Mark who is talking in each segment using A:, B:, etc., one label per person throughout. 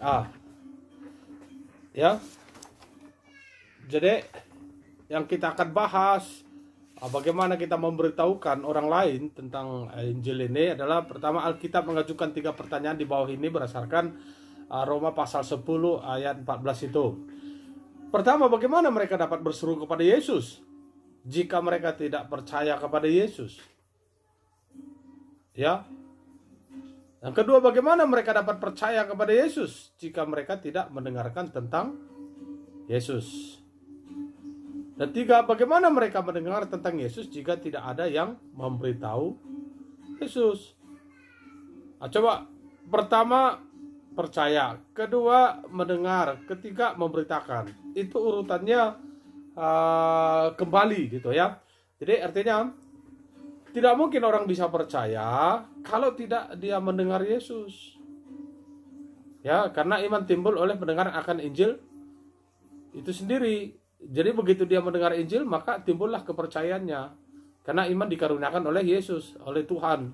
A: Ah, ya. Jadi yang kita akan bahas bagaimana kita memberitahukan orang lain tentang Injil ini adalah pertama Alkitab mengajukan 3 pertanyaan di bawah ini berdasarkan Roma pasal 10 ayat 14 itu. Pertama, bagaimana mereka dapat berseru kepada Yesus jika mereka tidak percaya kepada Yesus? Ya. Yang kedua, bagaimana mereka dapat percaya kepada Yesus jika mereka tidak mendengarkan tentang Yesus? Dan 3, bagaimana mereka mendengar tentang Yesus jika tidak ada yang memberitahu Yesus? Nah, coba, pertama percaya, kedua mendengar, ketiga memberitakan. Itu urutannya kembali gitu ya. Jadi artinya tidak mungkin orang bisa percaya kalau tidak dia mendengar Yesus. Ya, karena iman timbul oleh mendengar akan Injil itu sendiri. Jadi begitu dia mendengar Injil, maka timbullah kepercayaannya. Karena iman dikaruniakan oleh Yesus, oleh Tuhan.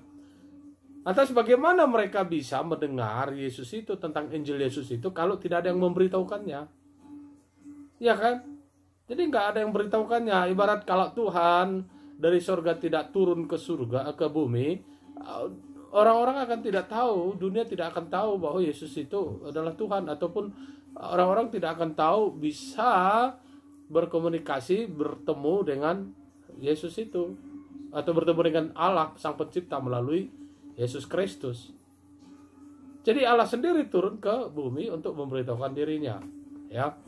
A: Lantas bagaimana mereka bisa mendengar Yesus itu, tentang Injil Yesus itu, kalau tidak ada yang memberitahukannya? Ya kan? Jadi nggak ada yang memberitahukannya. Ibarat kalau Tuhan dari surga tidak turun ke surga, ke bumi, orang-orang akan tidak tahu, dunia tidak akan tahu bahwa Yesus itu adalah Tuhan. Ataupun orang-orang tidak akan tahu bisa berkomunikasi, bertemu dengan Yesus itu, atau bertemu dengan Allah Sang Pencipta melalui Yesus Kristus. Jadi Allah sendiri turun ke bumi untuk memberitahukan dirinya. Ya.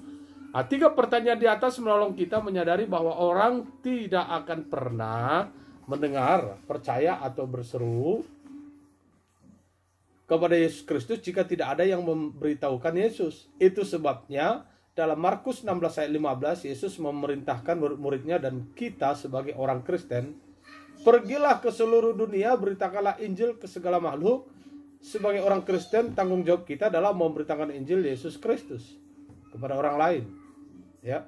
A: Nah, 3 pertanyaan di atas menolong kita menyadari bahwa orang tidak akan pernah mendengar, percaya atau berseru kepada Yesus Kristus jika tidak ada yang memberitahukan Yesus. Itu sebabnya dalam Markus 16 ayat 15, Yesus memerintahkan murid-muridnya dan kita sebagai orang Kristen, pergilah ke seluruh dunia, beritakanlah Injil ke segala makhluk. Sebagai orang Kristen, tanggung jawab kita adalah memberitakan Injil Yesus Kristus kepada orang lain. Ya.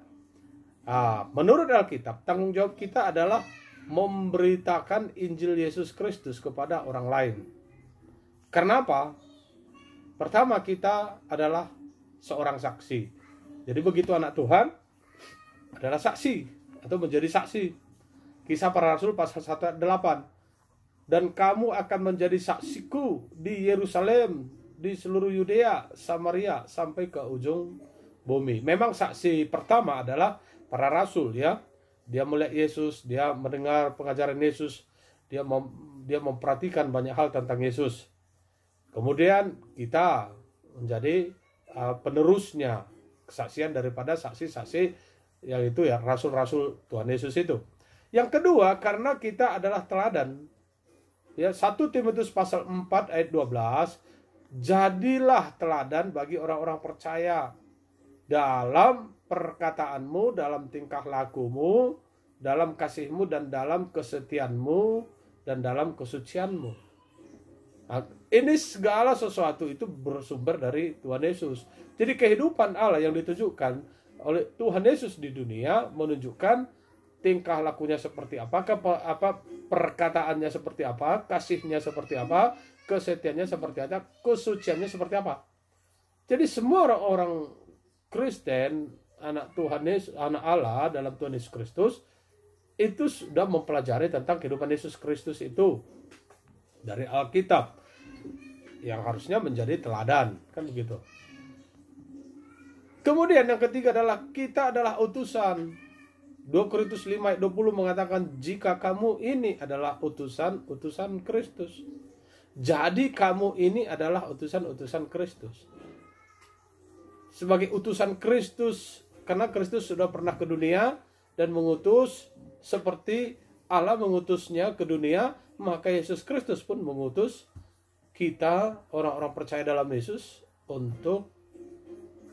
A: Menurut Alkitab, tanggung jawab kita adalah memberitakan Injil Yesus Kristus kepada orang lain. Karena apa? Pertama, kita adalah seorang saksi. Jadi begitu anak Tuhan adalah saksi atau menjadi saksi. Kisah Para Rasul pasal 1 ayat 8. Dan kamu akan menjadi saksiku di Yerusalem, di seluruh Yudea, Samaria, sampai ke ujung bumi. Memang saksi pertama adalah para rasul ya. Dia melihat Yesus, dia mendengar pengajaran Yesus, dia memperhatikan banyak hal tentang Yesus. Kemudian kita menjadi penerusnya, kesaksian daripada saksi-saksi yang itu ya, rasul-rasul Tuhan Yesus itu. Yang kedua, karena kita adalah teladan. Ya, 1 Timotius pasal 4 ayat 12, jadilah teladan bagi orang-orang percaya dalam perkataanmu, dalam tingkah lakumu, dalam kasihmu dan dalam kesetiaanmu dan dalam kesucianmu. Nah, ini segala sesuatu itu bersumber dari Tuhan Yesus. Jadi kehidupan Allah yang ditunjukkan oleh Tuhan Yesus di dunia menunjukkan tingkah lakunya seperti apa, perkataannya seperti apa, kasihnya seperti apa, kesetiaannya seperti apa, kesuciannya seperti apa. Jadi semua orang-orang Kristen, anak Tuhan Yesus, anak Allah dalam Tuhan Yesus Kristus, itu sudah mempelajari tentang kehidupan Yesus Kristus itu dari Alkitab, yang harusnya menjadi teladan, kan begitu. Kemudian yang ketiga adalah kita adalah utusan. 2 Korintus 5 ayat 20 mengatakan, jika kamu ini adalah utusan Kristus. Jadi kamu ini adalah utusan Kristus. Sebagai utusan Kristus, karena Kristus sudah pernah ke dunia dan mengutus seperti Allah mengutusnya ke dunia, maka Yesus Kristus pun mengutus kita, orang-orang percaya dalam Yesus, untuk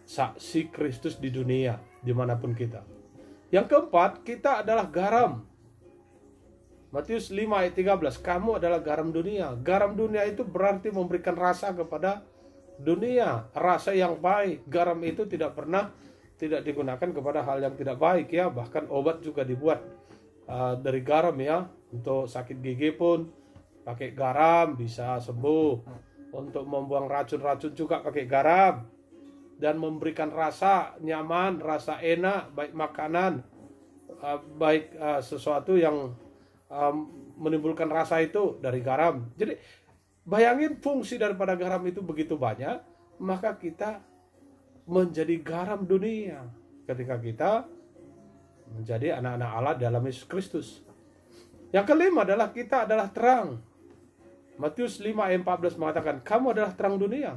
A: saksi Kristus di dunia, dimanapun kita. Yang keempat, kita adalah garam. Matius 5 ayat 13, kamu adalah garam dunia. Garam dunia itu berarti memberikan rasa kepada dunia, rasa yang baik. Garam itu tidak digunakan kepada hal yang tidak baik ya. Bahkan obat juga dibuat dari garam ya. Untuk sakit gigi pun pakai garam bisa sembuh. Untuk membuang racun-racun juga pakai garam. dan memberikan rasa nyaman, rasa enak, baik makanan, baik sesuatu yang menimbulkan rasa itu dari garam. Jadi bayangin fungsi daripada garam itu begitu banyak, maka kita menjadi garam dunia ketika kita menjadi anak-anak Allah dalam Yesus Kristus. Yang kelima adalah kita adalah terang. Matius 5 ayat 14 mengatakan, kamu adalah terang dunia.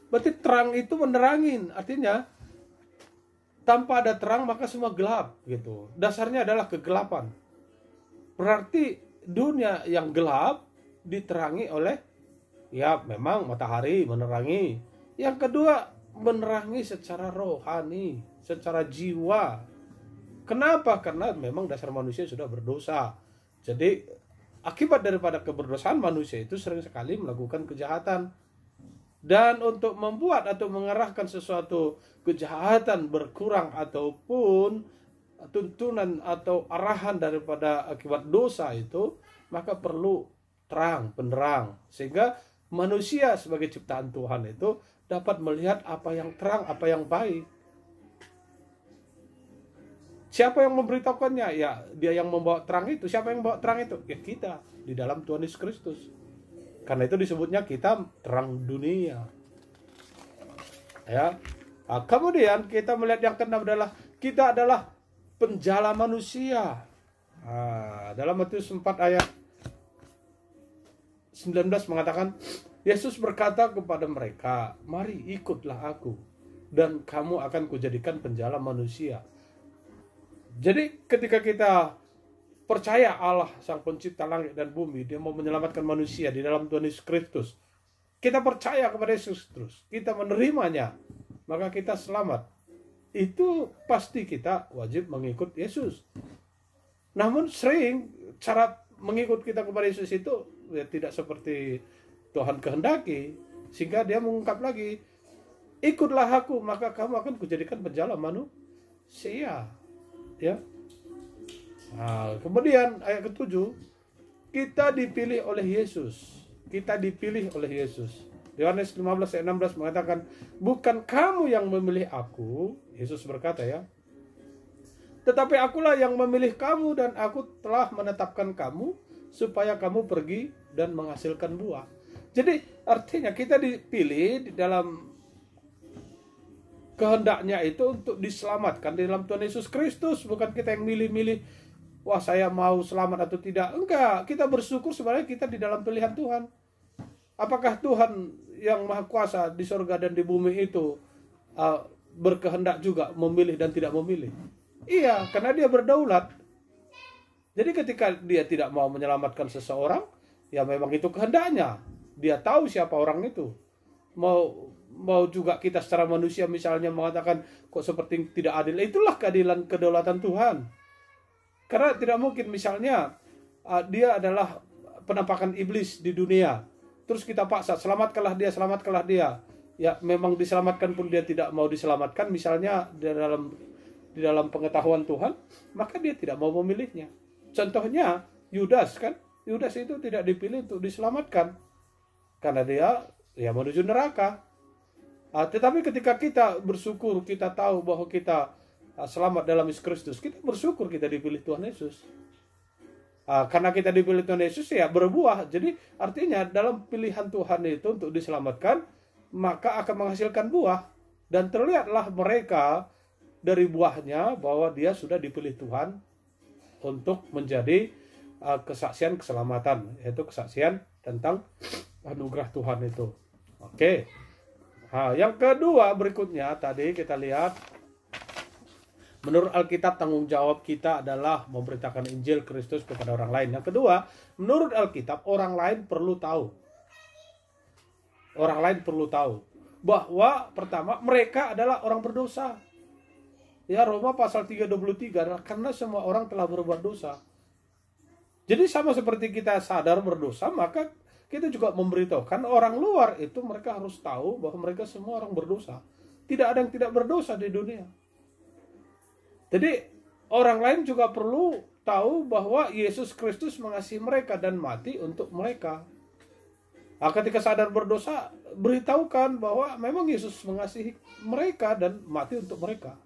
A: Berarti terang itu menerangin, artinya tanpa ada terang maka semua gelap gitu. Dasarnya adalah kegelapan. Berarti dunia yang gelap diterangi oleh, ya memang matahari menerangi. Yang kedua, menerangi secara rohani, secara jiwa. Kenapa? Karena memang dasar manusia sudah berdosa. Jadi akibat daripada keberdosaan manusia itu sering sekali melakukan kejahatan. Dan untuk membuat atau mengarahkan sesuatu kejahatan berkurang ataupun tuntunan atau arahan daripada akibat dosa itu, maka perlu terang, penerang. Sehingga manusia sebagai ciptaan Tuhan itu dapat melihat apa yang terang, apa yang baik. Siapa yang memberitahukannya? Ya, dia yang membawa terang itu. Siapa yang membawa terang itu? Ya kita, di dalam Tuhan Yesus Kristus. Karena itu disebutnya kita terang dunia. Ya. Nah, kemudian kita melihat yang keenam adalah kita adalah penjala manusia. Nah, dalam Matius 4 ayat 19 mengatakan, Yesus berkata kepada mereka, mari ikutlah aku, dan kamu akan kujadikan penjala manusia. Jadi ketika kita percaya Allah Sang Pencipta langit dan bumi, Dia mau menyelamatkan manusia di dalam Tuhan Yesus Kristus, kita percaya kepada Yesus Kristus, kita menerimanya, maka kita selamat. Itu pasti kita wajib mengikut Yesus. Namun sering cara mengikut kita kepada Yesus itu ya, tidak seperti Tuhan kehendaki, sehingga Dia mengungkap lagi, ikutlah aku, maka kamu akan kujadikan penjala manusia. Ya. Nah, kemudian ayat ke-7, kita dipilih oleh Yesus. Kita dipilih oleh Yesus. Yohanes 15 ayat 16 mengatakan, bukan kamu yang memilih aku, Yesus berkata ya, tetapi akulah yang memilih kamu dan aku telah menetapkan kamu supaya kamu pergi dan menghasilkan buah. Jadi artinya kita dipilih di dalam kehendaknya itu untuk diselamatkan di dalam Tuhan Yesus Kristus. Bukan kita yang milih-milih, wah saya mau selamat atau tidak. Enggak, kita bersyukur sebenarnya kita di dalam pilihan Tuhan. Apakah Tuhan yang Maha Kuasa di sorga dan di bumi itu berkehendak juga memilih dan tidak memilih? Iya, karena Dia berdaulat. Jadi ketika Dia tidak mau menyelamatkan seseorang, ya memang itu kehendaknya. Dia tahu siapa orang itu. Mau juga kita secara manusia misalnya mengatakan kok seperti tidak adil, itulah keadilan kedaulatan Tuhan. Karena tidak mungkin misalnya dia adalah penampakan iblis di dunia, terus kita paksa selamatkanlah dia. Ya memang diselamatkan pun dia tidak mau diselamatkan misalnya di dalam pengetahuan Tuhan, maka Dia tidak mau memilihnya. Contohnya Yudas kan, Yudas itu tidak dipilih untuk diselamatkan karena dia ya menuju neraka. Tetapi ketika kita bersyukur, kita tahu bahwa kita selamat dalam Yesus Kristus, kita bersyukur kita dipilih Tuhan Yesus. Karena kita dipilih Tuhan Yesus ya berbuah. Jadi artinya dalam pilihan Tuhan itu untuk diselamatkan, maka akan menghasilkan buah. Dan terlihatlah mereka dari buahnya bahwa dia sudah dipilih Tuhan untuk menjadi kesaksian keselamatan, yaitu kesaksian tentang anugerah Tuhan itu. Oke. Yang kedua berikutnya tadi kita lihat, menurut Alkitab tanggung jawab kita adalah memberitakan Injil Kristus kepada orang lain. Yang kedua, menurut Alkitab orang lain perlu tahu. Orang lain perlu tahu bahwa pertama mereka adalah orang berdosa. Ya, Roma pasal 3:23 adalah karena semua orang telah berbuat dosa. Jadi sama seperti kita sadar berdosa, maka kita juga memberitahukan orang luar itu mereka harus tahu bahwa mereka semua orang berdosa. Tidak ada yang tidak berdosa di dunia. Jadi orang lain juga perlu tahu bahwa Yesus Kristus mengasihi mereka dan mati untuk mereka. Ketika sadar berdosa, beritahukan bahwa memang Yesus mengasihi mereka dan mati untuk mereka.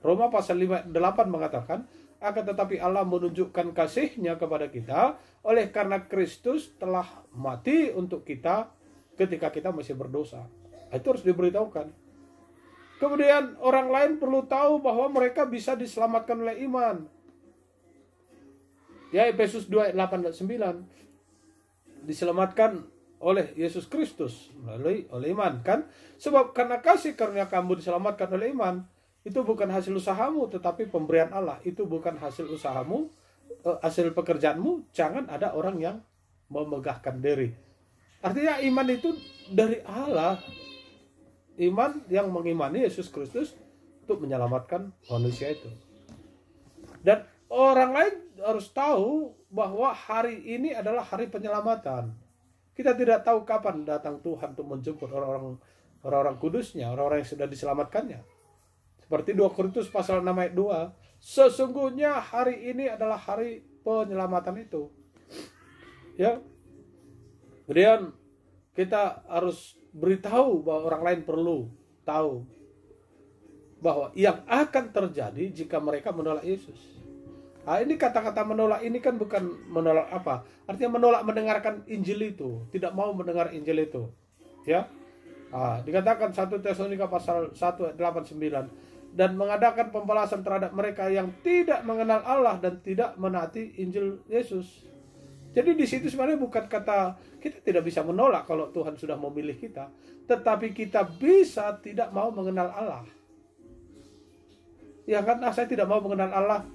A: Roma pasal 8 mengatakan, akan tetapi Allah menunjukkan kasih-Nya kepada kita oleh karena Kristus telah mati untuk kita ketika kita masih berdosa. Itu harus diberitahukan. Kemudian orang lain perlu tahu bahwa mereka bisa diselamatkan oleh iman. Ya, Efesus 2 ayat 8 dan 9. Diselamatkan oleh Yesus Kristus melalui iman, kan? Sebab karena kasih karunia kamu diselamatkan oleh iman. Itu bukan hasil usahamu, tetapi pemberian Allah. Itu bukan hasil usahamu, hasil pekerjaanmu. Jangan ada orang yang memegahkan diri. Artinya iman itu dari Allah. Iman yang mengimani Yesus Kristus untuk menyelamatkan manusia itu. Dan orang lain harus tahu bahwa hari ini adalah hari penyelamatan. Kita tidak tahu kapan datang Tuhan untuk menjemput orang-orang kudusnya, orang-orang yang sudah diselamatkannya. Seperti 2 Korintus pasal 6 ayat 2. Sesungguhnya hari ini adalah hari penyelamatan itu. Ya. Kemudian kita harus beritahu bahwa orang lain perlu tahu bahwa yang akan terjadi jika mereka menolak Yesus. Ini kata-kata menolak ini kan bukan menolak apa? Artinya menolak mendengarkan Injil itu, tidak mau mendengar Injil itu. Ya. Dikatakan 1 Tesalonika pasal 1 ayat 8-9. Dan mengadakan pembalasan terhadap mereka yang tidak mengenal Allah dan tidak menaati Injil Yesus. Jadi di situ sebenarnya bukan kata kita tidak bisa menolak kalau Tuhan sudah memilih kita, tetapi kita bisa tidak mau mengenal Allah. Ya kan, saya tidak mau mengenal Allah.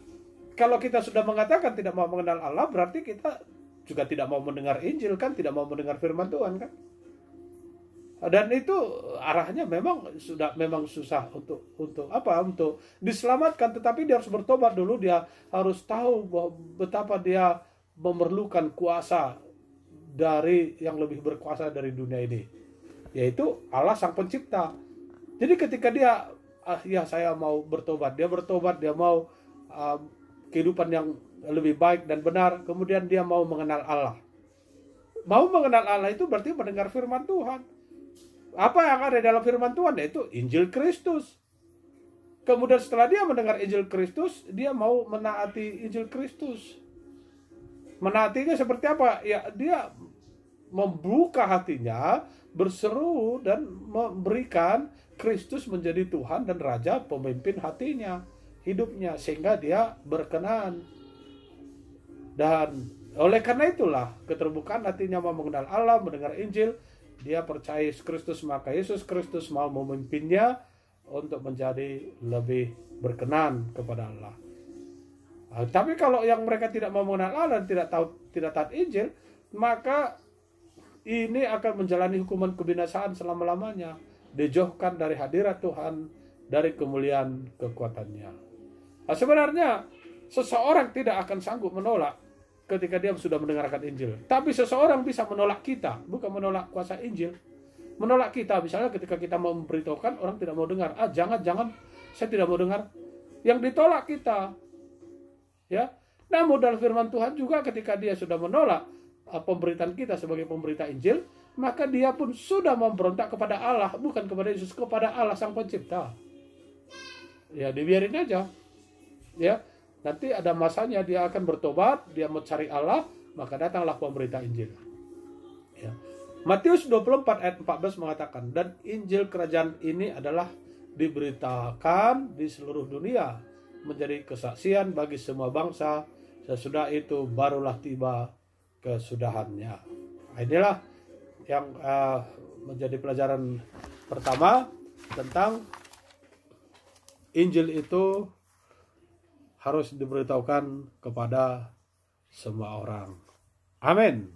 A: Kalau kita sudah mengatakan tidak mau mengenal Allah, berarti kita juga tidak mau mendengar Injil, kan, tidak mau mendengar firman Tuhan, kan. Dan itu arahnya memang susah untuk diselamatkan, tetapi dia harus bertobat dulu. Dia harus tahu bahwa betapa dia memerlukan kuasa dari yang lebih berkuasa dari dunia ini, yaitu Allah Sang Pencipta. Jadi ketika dia saya mau bertobat, dia mau kehidupan yang lebih baik dan benar, kemudian dia mau mengenal Allah. Mau mengenal Allah itu berarti mendengar firman Tuhan. Apa yang ada dalam firman Tuhan? Yaitu Injil Kristus. Kemudian setelah dia mendengar Injil Kristus, dia mau menaati Injil Kristus. Menaatinya seperti apa? Ya, dia membuka hatinya, berseru dan memberikan Kristus menjadi Tuhan dan Raja, pemimpin hatinya, hidupnya, sehingga dia berkenan. Dan oleh karena itulah keterbukaan hatinya mau mengenal Allah, mendengar Injil, dia percaya Yesus Kristus, maka Yesus Kristus mau memimpinnya untuk menjadi lebih berkenan kepada Allah. Tapi kalau yang mereka tidak mau mengenal Allah dan tidak taat Injil, maka ini akan menjalani hukuman kebinasaan selama-lamanya, dijauhkan dari hadirat Tuhan, dari kemuliaan kekuatannya. Sebenarnya seseorang tidak akan sanggup menolak ketika dia sudah mendengarkan Injil. Tapi seseorang bisa menolak kita, bukan menolak kuasa Injil. Menolak kita, misalnya ketika kita mau memberitahukan, orang tidak mau dengar. Jangan, saya tidak mau dengar. Yang ditolak kita. Ya. Namun dalam firman Tuhan juga ketika dia sudah menolak pemberitaan kita sebagai pemberita Injil, maka dia pun sudah memberontak kepada Allah, bukan kepada Yesus, kepada Allah Sang Pencipta. Ya, dibiarin aja. Ya. Nanti ada masanya dia akan bertobat, dia mencari Allah, maka datanglah pemberita Injil. Ya. Matius 24 ayat 14 mengatakan, dan Injil kerajaan ini adalah diberitakan di seluruh dunia, menjadi kesaksian bagi semua bangsa, sesudah itu barulah tiba kesudahannya. Inilah yang menjadi pelajaran pertama tentang Injil itu harus diberitahukan kepada semua orang. Amin.